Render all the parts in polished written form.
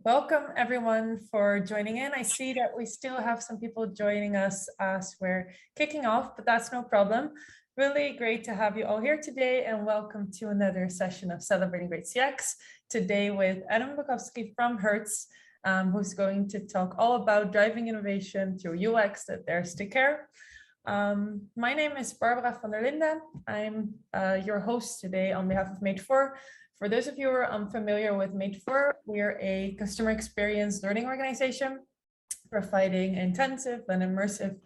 Welcome everyone for joining in. I see that we still have some people joining us as we're kicking off, but that's no problem. Really great to have you all here today, and welcome to another session of Celebrating Great CX. Today with Adam Beckovsky from Hertz, who's going to talk all about driving innovation through UX that dares to care. My name is Barbara van der Linden. I'm your host today on behalf of Mate4. For those of you who are unfamiliar with Mate4, we're a customer experience learning organization providing intensive and immersive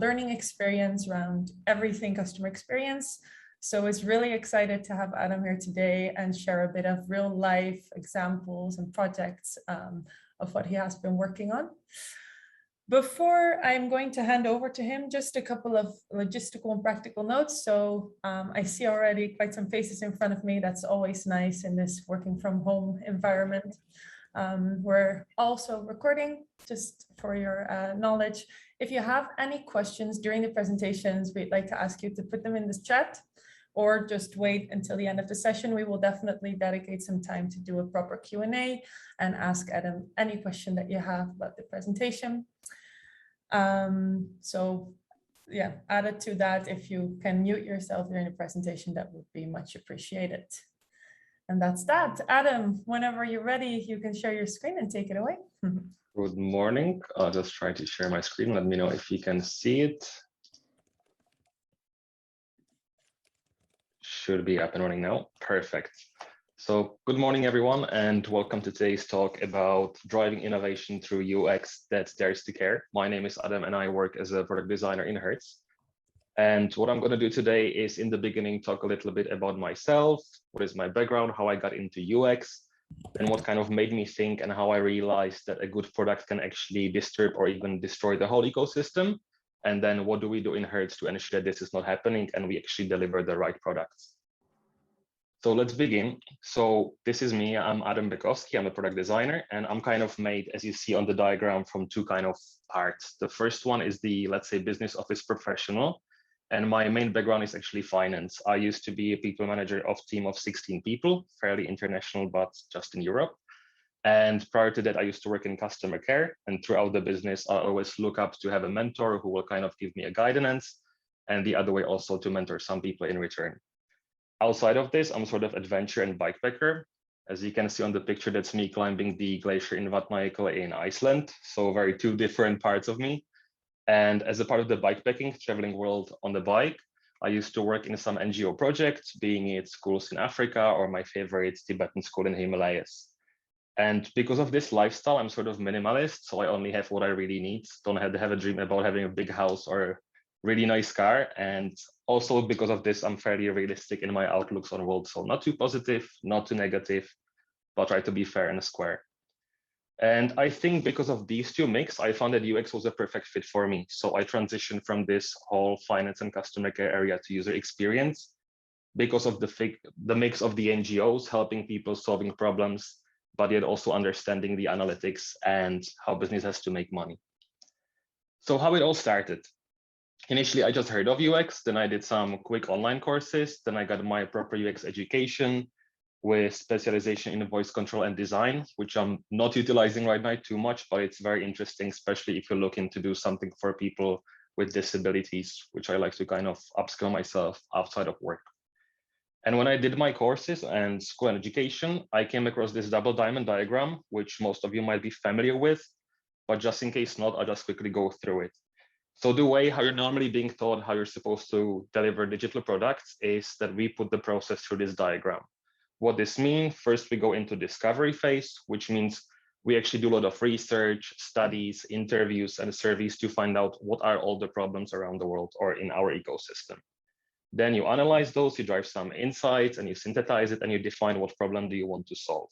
learning experience around everything customer experience. So it's really excited to have Adam here today and share a bit of real life examples and projects of what he has been working on. Before I'm going to hand over to him, just a couple of logistical and practical notes. So I see already quite some faces in front of me. That's always nice in this working from home environment. We're also recording, just for your knowledge. If you have any questions during the presentations, we'd like to ask you to put them in this chat or just wait until the end of the session. We will definitely dedicate some time to do a proper Q&A and ask Adam any question that you have about the presentation. So yeah, added to that, if you can mute yourself during the presentation, that would be much appreciated. And that's that. Adam, whenever you're ready, you can share your screen and take it away. Good morning. I'll just try to share my screen. Let me know if you can see it. Should be up and running now. Perfect. So good morning, everyone, and welcome to today's talk about driving innovation through UX that dares to care. My name is Adam, and I work as a product designer in Hertz. And what I'm going to do today is, in the beginning, talk a little bit about myself, what is my background, how I got into UX, and what kind of made me think and how I realized that a good product can actually disturb or even destroy the whole ecosystem. And then what do we do in Hertz to ensure that this is not happening and we actually deliver the right products. So let's begin. So this is me. I'm Adam Beckovsky. I'm a product designer, and I'm kind of made, as you see on the diagram, from two kind of parts. The first one is the, let's say, business office professional. And my main background is actually finance. I used to be a people manager of a team of 16 people, fairly international, but just in Europe. And prior to that, I used to work in customer care. And throughout the business, I always look up to have a mentor who will kind of give me a guidance, and the other way also to mentor some people in return. Outside of this, I'm sort of adventure and bikepacker. As you can see on the picture, that's me climbing the glacier in Vatnajökull in Iceland. So very two different parts of me. And as a part of the bikepacking, traveling world on the bike, I used to work in some NGO projects, being it schools in Africa or my favorite Tibetan school in Himalayas. And because of this lifestyle, I'm sort of minimalist. So I only have what I really need. Don't have to have a dream about having a big house or a really nice car. And also because of this, I'm fairly realistic in my outlooks on the world. So not too positive, not too negative, but try to be fair and square. And I think because of these two mix, I found that UX was a perfect fit for me. So I transitioned from this whole finance and customer care area to user experience because of the mix of the NGOs helping people solving problems, but yet also understanding the analytics and how business has to make money. So how it all started. Initially, I just heard of UX, then I did some quick online courses, then I got my proper UX education with specialization in voice control and design, which I'm not utilizing right now too much, but it's very interesting, especially if you're looking to do something for people with disabilities, which I like to kind of upskill myself outside of work. And when I did my courses and school and education, I came across this double diamond diagram, which most of you might be familiar with, but just in case not, I'll just quickly go through it. So the way how you're normally being taught how you're supposed to deliver digital products is that we put the process through this diagram. What this means, first we go into discovery phase, which means we actually do a lot of research, studies, interviews, and surveys to find out what are all the problems around the world or in our ecosystem. Then you analyze those, you drive some insights, and you synthesize it, and you define what problem do you want to solve.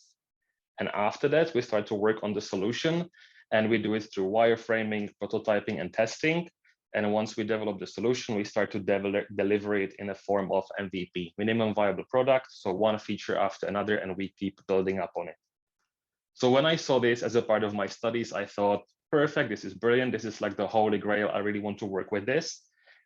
And after that, we start to work on the solution, and we do it through wireframing, prototyping, and testing. And once we develop the solution, we start to deliver it in a form of MVP, minimum viable product. So one feature after another, and we keep building up on it. So when I saw this as a part of my studies, I thought, perfect, this is brilliant. This is like the holy grail. I really want to work with this.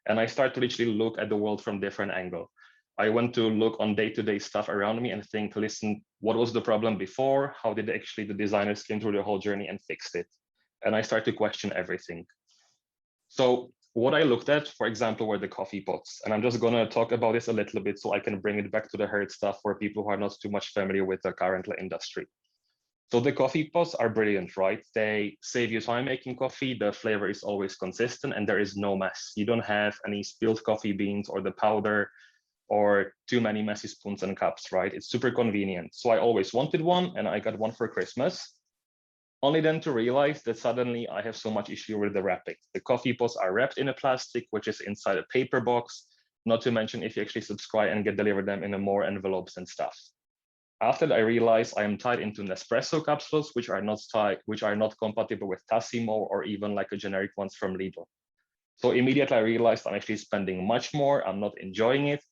And I start to literally look at the world from different angle. I went to look on day-to-day stuff around me and think, listen, what was the problem before? How did actually the designers came through the whole journey and fixed it? And I started to question everything. So what I looked at, for example, were the coffee pots. And I'm just going to talk about this a little bit so I can bring it back to the Hertz stuff for people who are not too much familiar with the current industry. So the coffee pots are brilliant, right? They save you time making coffee. The flavor is always consistent and there is no mess. You don't have any spilled coffee beans or the powder or too many messy spoons and cups, right? It's super convenient. So I always wanted one and I got one for Christmas. Only then to realize that suddenly I have so much issue with the wrapping. The coffee pots are wrapped in a plastic, which is inside a paper box, not to mention if you actually subscribe and get delivered them in more envelopes and stuff. After that, I realized I am tied into Nespresso capsules, which are not compatible with Tassimo or even like a generic ones from Lidl. So immediately I realized I'm actually spending much more. I'm not enjoying it.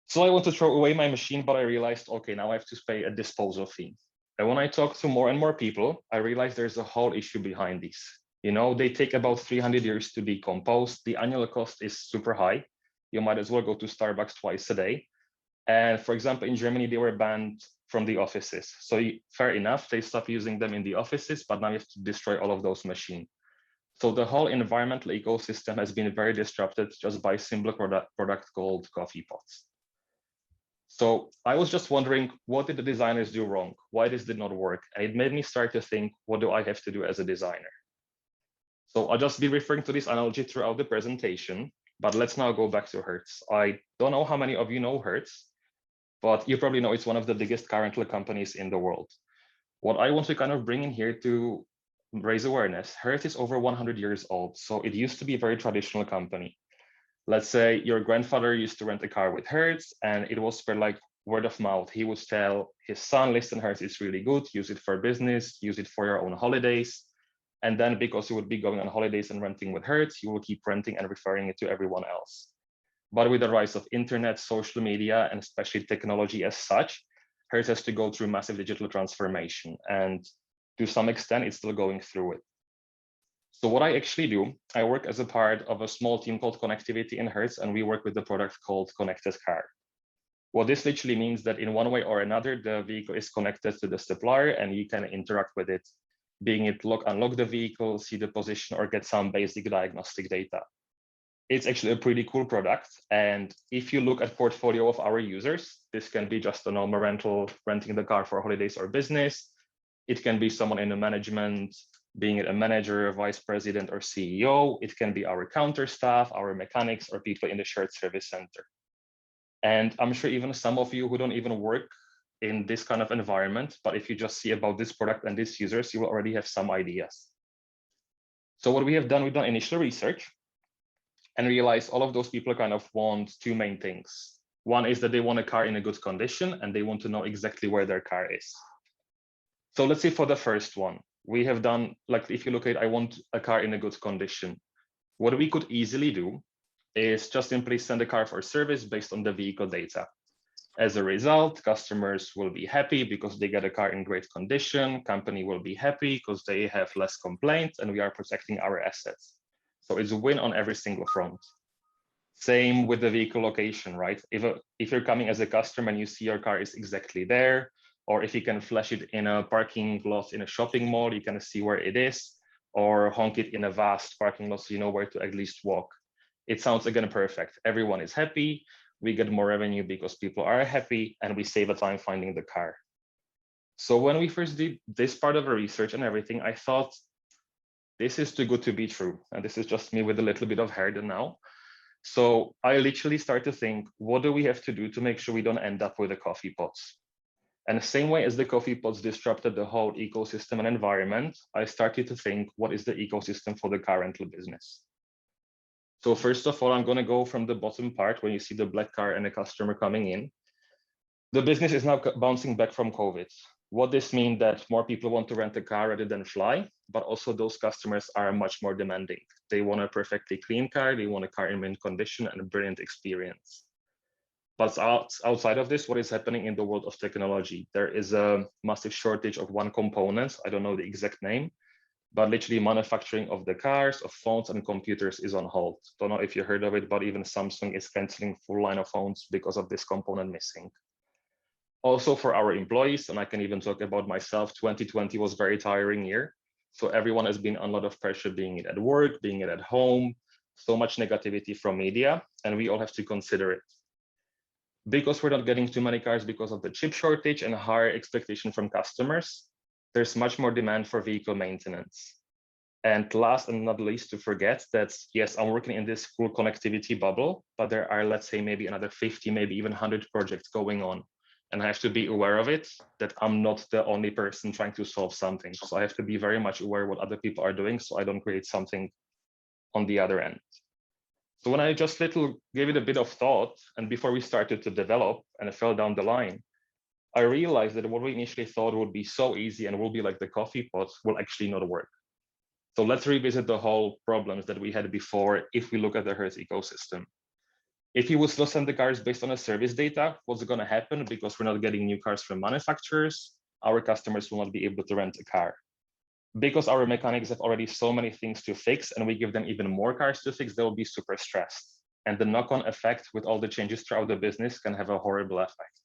So I want to throw away my machine, but I realized, okay, now I have to pay a disposal fee. And when I talk to more and more people, I realize there's a whole issue behind these. You know, they take about 300 years to decompose. The annual cost is super high. You might as well go to Starbucks twice a day. And for example, in Germany, they were banned from the offices. So fair enough, they stopped using them in the offices, but now you have to destroy all of those machines. So the whole environmental ecosystem has been very disrupted just by a simple product called coffee pots. So I was just wondering, what did the designers do wrong? Why this did not work? And it made me start to think, what do I have to do as a designer? So I'll just be referring to this analogy throughout the presentation, but let's now go back to Hertz. I don't know how many of you know Hertz, but you probably know it's one of the biggest car rental companies in the world. What I want to kind of bring in here to raise awareness, Hertz is over 100 years old. So it used to be a very traditional company. Let's say your grandfather used to rent a car with Hertz and it was for like word of mouth. He would tell his son, listen, Hertz is really good, use it for business, use it for your own holidays. And then because you would be going on holidays and renting with Hertz, you will keep renting and referring it to everyone else. But with the rise of internet, social media, and especially technology as such, Hertz has to go through massive digital transformation. And to some extent, it's still going through it. So what I actually do, I work as a part of a small team called Connectivity in Hertz, and we work with the product called Connected Car. Well, this literally means that in one way or another, the vehicle is connected to the supplier and you can interact with it, being it unlock the vehicle, see the position, or get some basic diagnostic data. It's actually a pretty cool product. And if you look at portfolio of our users, this can be just a normal renting the car for holidays or business. It can be someone in the management, being it a manager, a vice president, or CEO. It can be our counter staff, our mechanics, or people in the shared service center. And I'm sure even some of you who don't even work in this kind of environment, but if you just see about this product and these users, you will already have some ideas. So what we have done, we've done initial research and realized all of those people kind of want two main things. One is that they want a car in a good condition and they want to know exactly where their car is. So let's say for the first one, we have done, like if you look at, I want a car in a good condition. What we could easily do is just simply send a car for service based on the vehicle data. As a result, customers will be happy because they get a car in great condition. Company will be happy because they have less complaints and we are protecting our assets. So it's a win on every single front. Same with the vehicle location, right? If you're coming as a customer and you see your car is exactly there, or if you can flash it in a parking lot in a shopping mall, you can see where it is, or honk it in a vast parking lot so you know where to at least walk. It sounds again perfect. Everyone is happy. We get more revenue because people are happy and we save the time finding the car. So when we first did this part of the research and everything, I thought this is too good to be true. And this is just me with a little bit of hair now. So I literally start to think, what do we have to do to make sure we don't end up with the coffee pots? And the same way as the coffee pots disrupted the whole ecosystem and environment, I started to think, what is the ecosystem for the car rental business? So first of all, I'm going to go from the bottom part when you see the black car and a customer coming in. The business is now bouncing back from COVID. What this means that more people want to rent a car rather than fly, but also those customers are much more demanding. They want a perfectly clean car, they want a car in mint condition and a brilliant experience. But outside of this, what is happening in the world of technology? There is a massive shortage of one component, I don't know the exact name, but literally manufacturing of the cars, of phones and computers is on hold. Don't know if you heard of it, but even Samsung is canceling full line of phones because of this component missing. Also for our employees, and I can even talk about myself, 2020 was a very tiring year. So everyone has been under a lot of pressure, being it at work, being it at home, so much negativity from media, and we all have to consider it. Because we're not getting too many cars because of the chip shortage and higher expectation from customers, there's much more demand for vehicle maintenance. And last and not least, to forget that, yes, I'm working in this full connectivity bubble, but there are, let's say, maybe another 50, maybe even 100 projects going on. And I have to be aware of it, that I'm not the only person trying to solve something. So I have to be very much aware what other people are doing so I don't create something on the other end. So when I just gave it a bit of thought, and before we started to develop and it fell down the line, I realized that what we initially thought would be so easy and will be like the coffee pot will actually not work. So let's revisit the whole problems that we had before if we look at the Hertz ecosystem. If you would still send the cars based on a service data, what's going to happen? Because we're not getting new cars from manufacturers, our customers will not be able to rent a car. Because our mechanics have already so many things to fix and we give them even more cars to fix, they'll be super stressed. And the knock-on effect with all the changes throughout the business can have a horrible effect.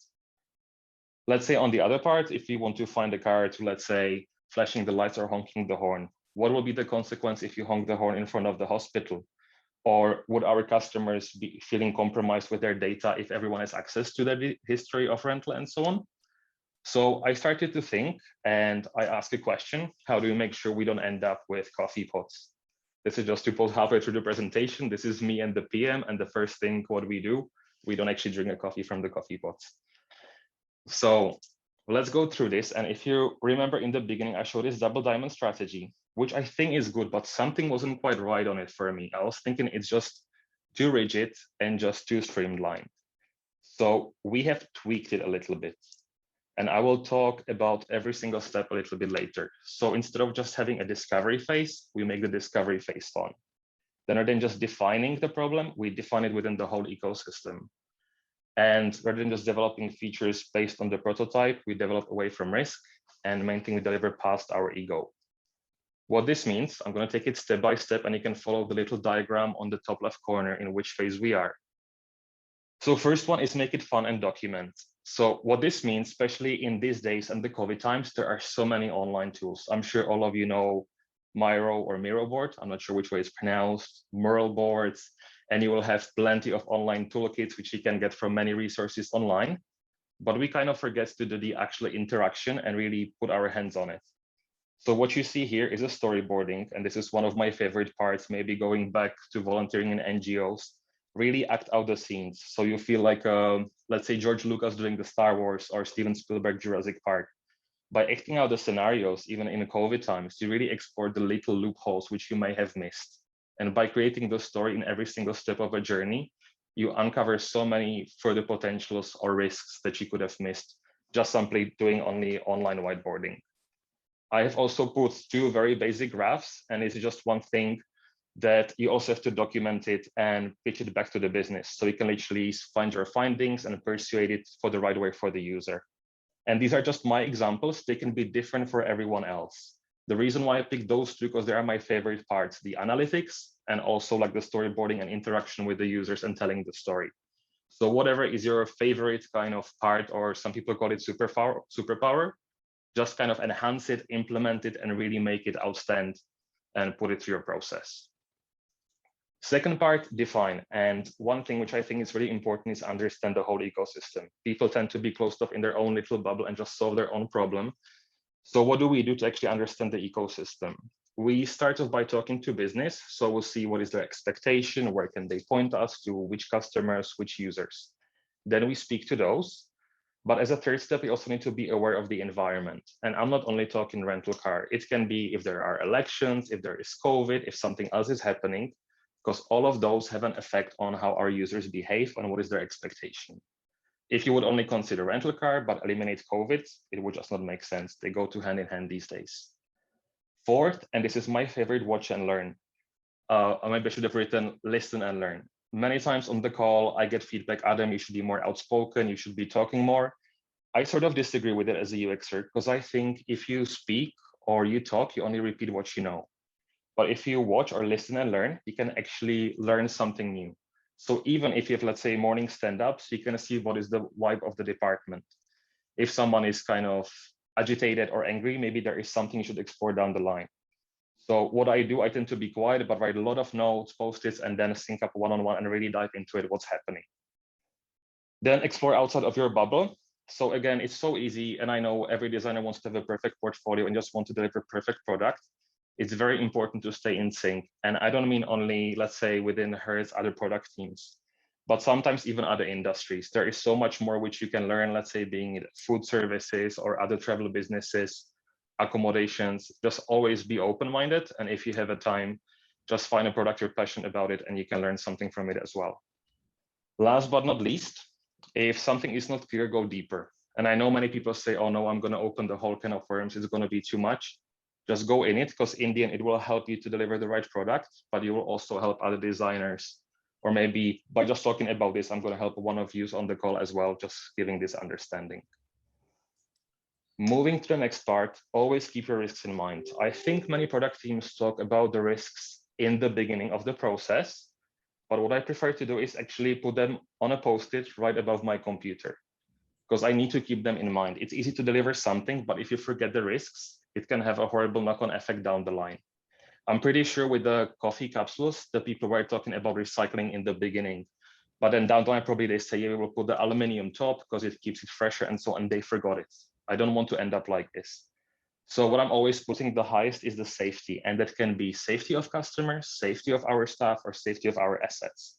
Let's say on the other part, if we want to find a car to, let's say, flashing the lights or honking the horn, what will be the consequence if you honk the horn in front of the hospital? Or would our customers be feeling compromised with their data if everyone has access to their history of rental and so on? So I started to think and I asked a question, how do we make sure we don't end up with coffee pots? This is just to pause halfway through the presentation. This is me and the PM, and the first thing what we do, we don't actually drink a coffee from the coffee pots. So let's go through this. And if you remember in the beginning, I showed this double diamond strategy, which I think is good, but something wasn't quite right on it for me. I was thinking it's just too rigid and just too streamlined. So we have tweaked it a little bit. And I will talk about every single step a little bit later. So instead of just having a discovery phase, we make the discovery phase fun. Then rather than just defining the problem, we define it within the whole ecosystem. And rather than just developing features based on the prototype, we develop away from risk and main thing we deliver past our ego. What this means, I'm going to take it step by step, and you can follow the little diagram on the top left corner in which phase we are. So first one is make it fun and document. So what this means, especially in these days and the COVID times, there are so many online tools. I'm sure all of you know Miro or Miro board. I'm not sure which way it's pronounced, Mural boards, and you will have plenty of online toolkits, which you can get from many resources online. But we kind of forget to do the actual interaction and really put our hands on it. So what you see here is a storyboarding, and this is one of my favorite parts, maybe going back to volunteering in NGOs, really act out the scenes. So you feel like, let's say George Lucas doing the Star Wars or Steven Spielberg Jurassic Park. By acting out the scenarios, even in COVID times, you really explore the little loopholes which you may have missed. And by creating the story in every single step of a journey, you uncover so many further potentials or risks that you could have missed just simply doing only online whiteboarding. I have also put two very basic graphs, and it's just one thing that you also have to document it and pitch it back to the business. So you can literally find your findings and persuade it for the right way for the user. And these are just my examples. They can be different for everyone else. The reason why I picked those two, because they are my favorite parts, the analytics and also like the storyboarding and interaction with the users and telling the story. So whatever is your favorite kind of part, or some people call it superpower, just kind of enhance it, implement it, and really make it outstand and put it through your process. Second part, define. And one thing which I think is really important is understand the whole ecosystem. People tend to be closed off in their own little bubble and just solve their own problem. So what do we do to actually understand the ecosystem? We start off by talking to business. So we'll see what is their expectation, where can they point us to, which customers, which users. Then we speak to those. But as a third step, we also need to be aware of the environment. And I'm not only talking rental car. It can be if there are elections, if there is COVID, if something else is happening, because all of those have an effect on how our users behave and what is their expectation. If you would only consider rental car, but eliminate COVID, it would just not make sense. They go hand in hand these days. Fourth, and this is my favorite, watch and learn. Maybe I should have written listen and learn. Many times on the call, I get feedback, Adam, you should be more outspoken, you should be talking more. I sort of disagree with it as a UXer, because I think if you speak or you talk, you only repeat what you know. But if you watch or listen and learn, you can actually learn something new. So even if you have, let's say, morning stand-ups, you can see what is the vibe of the department. If someone is kind of agitated or angry, maybe there is something you should explore down the line. So what I do, I tend to be quiet, but write a lot of notes, post-its, and then sync up one-on-one and really dive into it, what's happening. Then explore outside of your bubble. So again, it's so easy. And I know every designer wants to have a perfect portfolio and just want to deliver perfect product. It's very important to stay in sync. And I don't mean only, let's say, within Hertz, other product teams, but sometimes even other industries. There is so much more which you can learn, let's say, being it food services or other travel businesses, accommodations. Just always be open-minded. And if you have a time, just find a product you're passionate about it and you can learn something from it as well. Last but not least, if something is not clear, go deeper. And I know many people say, oh no, I'm going to open the whole can of worms. It's going to be too much. Just go in it, because in the end, it will help you to deliver the right product, but you will also help other designers. Or maybe by just talking about this, I'm going to help one of you on the call as well, just giving this understanding. Moving to the next part, always keep your risks in mind. I think many product teams talk about the risks in the beginning of the process, but what I prefer to do is actually put them on a post-it right above my computer, because I need to keep them in mind. It's easy to deliver something, but if you forget the risks, it can have a horrible knock-on effect down the line. I'm pretty sure with the coffee capsules, the people were talking about recycling in the beginning, but then down the line, probably they say, yeah, we will put the aluminum top because it keeps it fresher and so on, and they forgot it. I don't want to end up like this. So what I'm always putting the highest is the safety, and that can be safety of customers, safety of our staff, or safety of our assets.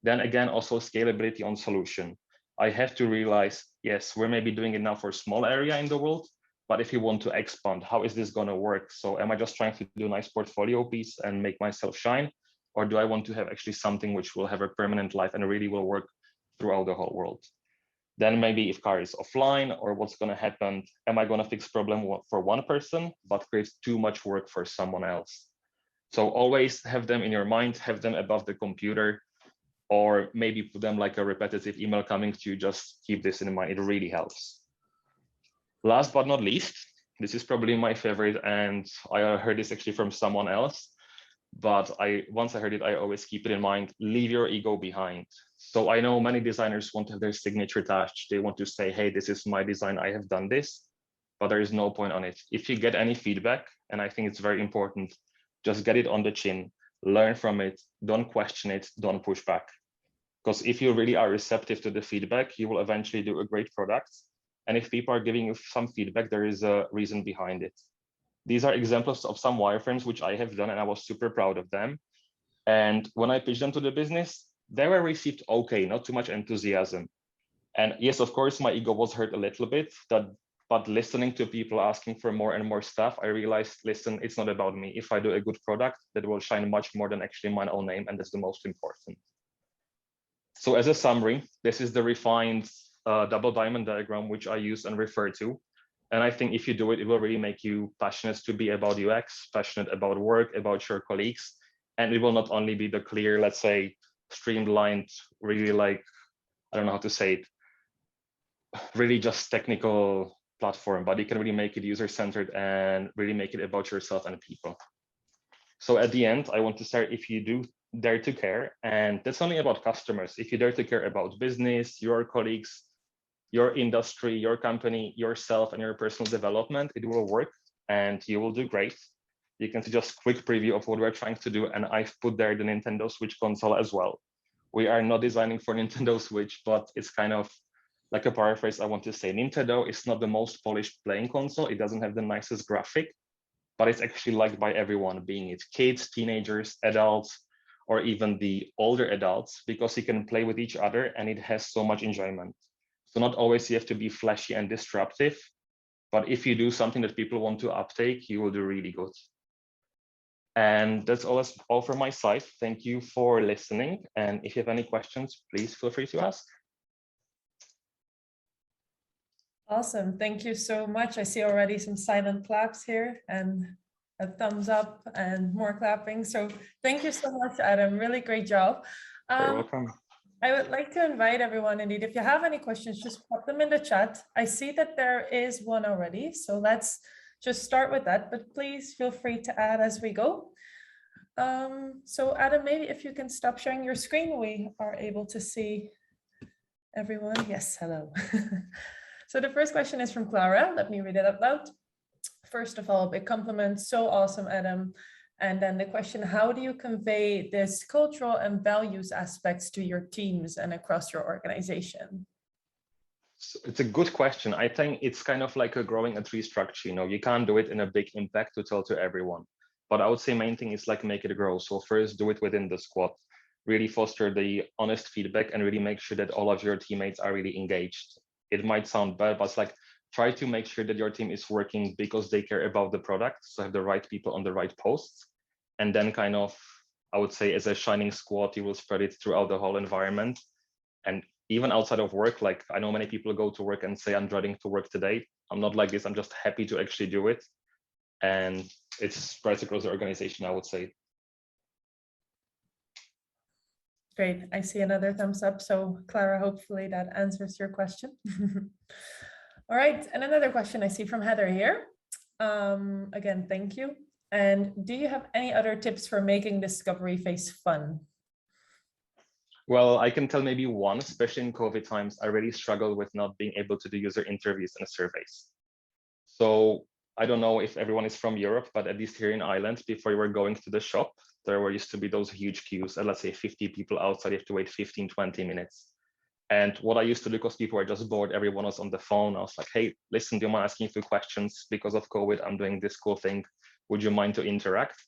Then again, also scalability on solution. I have to realize, yes, we're maybe doing it now for a small area in the world, but if you want to expand, how is this going to work? So am I just trying to do a nice portfolio piece and make myself shine? Or do I want to have actually something which will have a permanent life and really will work throughout the whole world? Then maybe if car is offline, or what's going to happen, am I going to fix problem for one person, but create too much work for someone else? So always have them in your mind, have them above the computer, or maybe put them like a repetitive email coming to you. Just keep this in mind, it really helps. Last but not least, this is probably my favorite, and I heard this actually from someone else, but once I heard it, I always keep it in mind, leave your ego behind. So I know many designers want to have their signature touch. They want to say, hey, this is my design, I have done this, but there is no point on it. If you get any feedback, and I think it's very important, just get it on the chin, learn from it, don't question it, don't push back. Because if you really are receptive to the feedback, you will eventually do a great product. And if people are giving you some feedback, there is a reason behind it. These are examples of some wireframes which I have done, and I was super proud of them. And when I pitched them to the business, they were received okay, not too much enthusiasm. And yes, of course, my ego was hurt a little bit, but listening to people asking for more and more stuff, I realized, listen, it's not about me. If I do a good product, that will shine much more than actually my own name, and that's the most important. So as a summary, this is the refined double diamond diagram, which I use and refer to. And I think if you do it, it will really make you passionate to be about UX, passionate about work, about your colleagues. And it will not only be the clear, let's say, streamlined, really like, I don't know how to say it, really just technical platform, but you can really make it user-centered and really make it about yourself and people. So at the end, I want to say, if you do dare to care, and that's only about customers, if you dare to care about business, your colleagues, your industry, your company, yourself, and your personal development, it will work and you will do great. You can see just quick preview of what we're trying to do. And I've put there the Nintendo Switch console as well. We are not designing for Nintendo Switch, but it's kind of like a paraphrase. I want to say Nintendo is not the most polished playing console. It doesn't have the nicest graphic, but it's actually liked by everyone, being it kids, teenagers, adults, or even the older adults, because you can play with each other and it has so much enjoyment. So not always you have to be flashy and disruptive, but if you do something that people want to uptake, you will do really good. And that's all from my side. Thank you for listening. And if you have any questions, please feel free to ask. Awesome. Thank you so much. I see already some silent claps here and a thumbs up and more clapping. So thank you so much, Adam. Really great job. You're welcome. I would like to invite everyone, indeed, if you have any questions, just pop them in the chat. I see that there is one already. So let's just start with that, but please feel free to add as we go. So Adam, maybe if you can stop sharing your screen, we are able to see everyone. Yes, hello. So the first question is from Clara. Let me read it out loud. First of all, big compliment. So awesome, Adam. And then the question, how do you convey this cultural and values aspects to your teams and across your organization? So it's a good question. I think it's kind of like a growing a tree structure. You can't do it in a big impact to tell to everyone. But I would say main thing is like make it grow. So first do it within the squad, really foster the honest feedback and really make sure that all of your teammates are really engaged. It might sound bad, but it's like try to make sure that your team is working because they care about the product. So have the right people on the right posts. And then kind of, I would say as a shining squad, you will spread it throughout the whole environment. And even outside of work, like I know many people go to work and say, I'm dreading to work today. I'm not like this. I'm just happy to actually do it. And it spreads across the organization, I would say. Great. I see another thumbs up. So Clara, hopefully that answers your question. All right. And another question I see from Heather here. Again, thank you. And do you have any other tips for making discovery phase fun? Well, I can tell maybe one, especially in COVID times, I really struggle with not being able to do user interviews and surveys. So I don't know if everyone is from Europe, but at least here in Ireland, before you were going to the shop, there were used to be those huge queues, and let's say 50 people outside, you have to wait 15, 20 minutes. And what I used to do, because people were just bored, everyone was on the phone. I was like, hey, listen, do you mind asking a few questions? Because of COVID, I'm doing this cool thing. Would you mind to interact?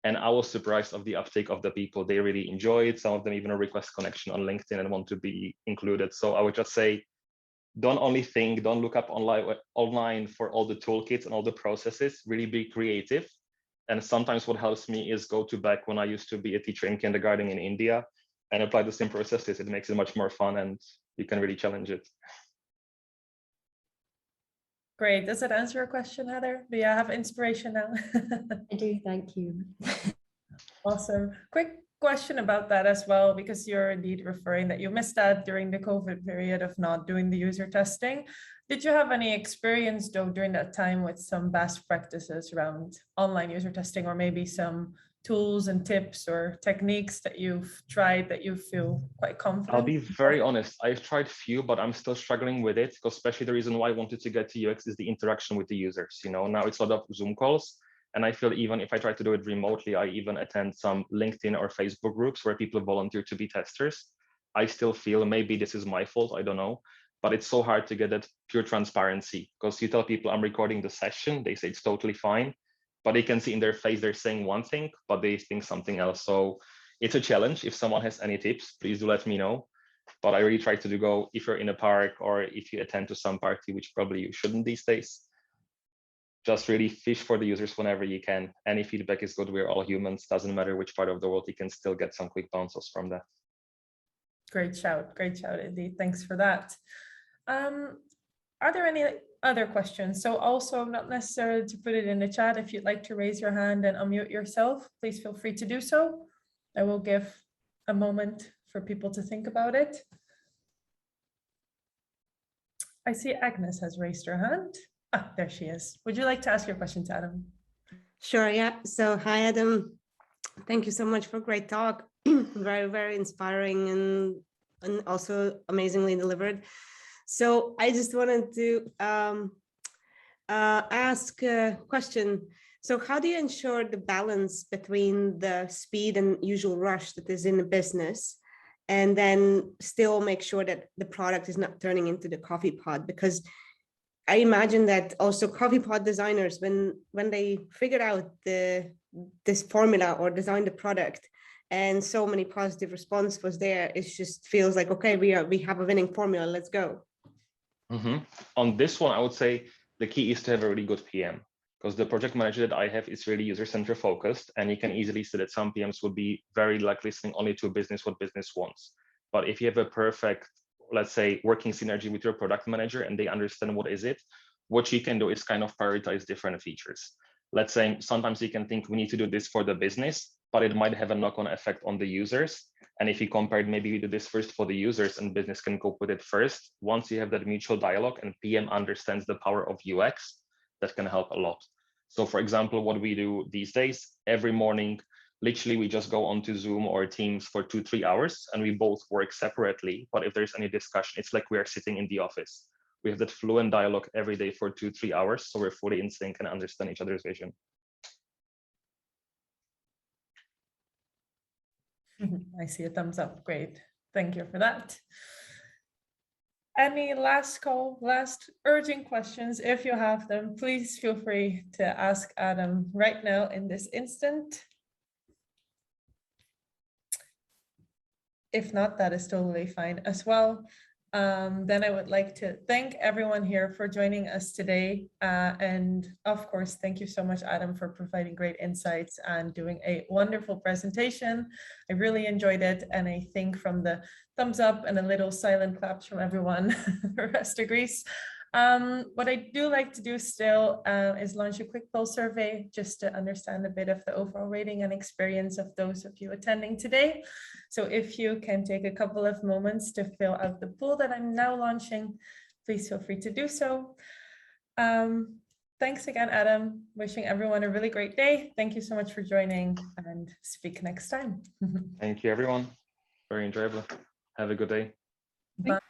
And I was surprised of the uptake of the people. They really enjoy it. Some of them even request connection on LinkedIn and want to be included. So I would just say, don't only think, don't look up online for all the toolkits and all the processes, really be creative. And sometimes what helps me is go to back when I used to be a teacher in kindergarten in India and apply the same processes. It makes it much more fun and you can really challenge it. Great. Does that answer your question, Heather? Do you have inspiration now? I do, thank you. Awesome. Quick question about that as well, because you're indeed referring that you missed that during the COVID period of not doing the user testing. Did you have any experience though during that time with some best practices around online user testing, or maybe some tools and tips or techniques that you've tried that you feel quite confident? I'll be very honest. I've tried few, but I'm still struggling with it, because especially the reason why I wanted to get to UX is the interaction with the users. Now it's a lot of Zoom calls. And I feel even if I try to do it remotely, I even attend some LinkedIn or Facebook groups where people volunteer to be testers. I still feel maybe this is my fault, I don't know, but it's so hard to get that pure transparency, because you tell people I'm recording the session, they say it's totally fine, but they can see in their face they're saying one thing, but they think something else. So it's a challenge. If someone has any tips, please do let me know. But I really try to go, if you're in a park or if you attend to some party, which probably you shouldn't these days, just really fish for the users whenever you can. Any feedback is good. We're all humans. Doesn't matter which part of the world, you can still get some quick bounces from that. Great shout indeed. Thanks for that. Are there any other questions? So also not necessarily to put it in the chat. If you'd like to raise your hand and unmute yourself, please feel free to do so. I will give a moment for people to think about it. I see Agnes has raised her hand. Ah, there she is. Would you like to ask your question to Adam? Sure, yeah. So hi, Adam. Thank you so much for a great talk. Very, very inspiring and also amazingly delivered. So I just wanted to ask a question. So how do you ensure the balance between the speed and usual rush that is in the business, and then still make sure that the product is not turning into the coffee pot? Because I imagine that also coffee pot designers, when they figured out this formula or designed the product, and so many positive response was there, it just feels like, okay, we have a winning formula, let's go. Mm-hmm. On this one, I would say the key is to have a really good PM, because the project manager that I have is really user-centered focused, and you can easily see that some PMs would be very like listening only to business, what business wants. But if you have a perfect, let's say, working synergy with your product manager and they understand what is it, what you can do is kind of prioritize different features. Let's say sometimes you can think we need to do this for the business, but it might have a knock-on effect on the users. And if you compared, maybe we do this first for the users and business can cope with it first. Once you have that mutual dialogue and PM understands the power of UX, that can help a lot. So for example, what we do these days, every morning, literally we just go onto Zoom or Teams for 2-3 hours and we both work separately. But if there's any discussion, it's like we are sitting in the office. We have that fluent dialogue every day for 2-3 hours. So we're fully in sync and understand each other's vision. I see a thumbs up. Great. Thank you for that. Any last urgent questions? If you have them, please feel free to ask Adam right now in this instant. If not, that is totally fine as well. Then I would like to thank everyone here for joining us today. And of course, thank you so much, Adam, for providing great insights and doing a wonderful presentation. I really enjoyed it. And I think from the thumbs up and a little silent claps from everyone, the rest agrees. What I do like to do still is launch a quick poll survey just to understand a bit of the overall rating and experience of those of you attending today. So if you can take a couple of moments to fill out the poll that I'm now launching, please feel free to do so. Thanks again, Adam. Wishing everyone a really great day. Thank you so much for joining and speak next time. Thank you, everyone. Very enjoyable. Have a good day. Bye.